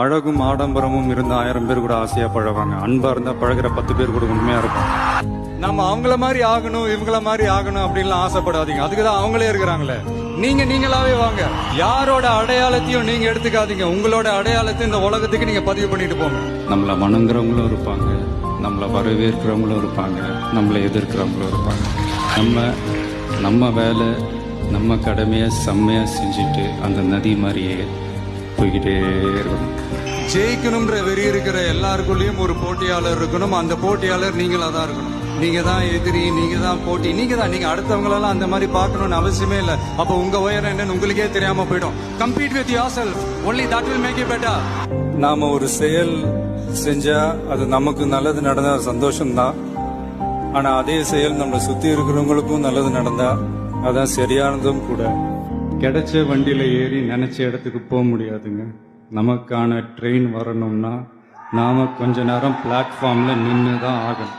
அழகும் ஆடம்பரமும் இருந்த 1000 பேர் கூட ஆசையா பழகுவாங்க. அன்பா இருந்தா பழகுற 10 பேர் கூட உண்மையா இருக்கும். நம்ம அவங்கள மாதிரி ஆகணும் இவங்கள மாதிரி ஆகணும் அப்படின்லாம் ஆசைப்படாதீங்க. அதுக்குதான் அவங்களே இருக்கிறாங்களே. நீங்களாவே வாங்க. யாரோட அடையாளத்தையும் நீங்க எடுத்துக்காதீங்க. உங்களோட அடையாளத்தை இந்த உலகத்துக்கு நீங்க பதிவு பண்ணிட்டு போங்க. நம்மள வணங்குறவங்களும் இருப்பாங்க, நம்மள வரவேற்கிறவங்களும் இருப்பாங்க, நம்மளை எதிர்க்கிறவங்களும் இருப்பாங்க. நம்ம வேலை நம்ம கடமையை செம்மையா செஞ்சுட்டு அந்த நதி மாதிரியே போய்கிட்டே இருக்கணும். ஜெயிக்கணும்ன்ற வெறி இருக்கிற எல்லாருக்குள்ளயும் ஒரு போட்டியாளர் இருக்கணும். அந்த போட்டியாளர் நீங்களா தான் இருக்கணும். நீங்க தான் எதிரி, நீங்க தான் போட்டி, நீங்க அடுத்தவங்களெல்லாம் அந்த மாதிரி பார்க்கணும்னு அவசியமே இல்லை. அப்ப உங்க உயரம் என்னன்னு உங்களுக்கே தெரியாம போயிடும். Compete with yourself, only that will make you better. நாம ஒரு செயல் செஞ்சா அது நமக்கு நல்லது நடந்தா சந்தோஷம்தான். ஆனா அதே செயல் நம்மளை சுத்தி இருக்கிறவங்களுக்கும் நல்லது நடந்தா அதான் சரியானதும் கூட. கிடைச்ச வண்டியில ஏறி நினைச்ச இடத்துக்கு போக முடியாதுங்க. நமக்கான ட்ரெயின் வரணும்னா நாம கொஞ்ச நேரம் பிளாட்ஃபார்ம்ல நின்று தான் ஆகணும்.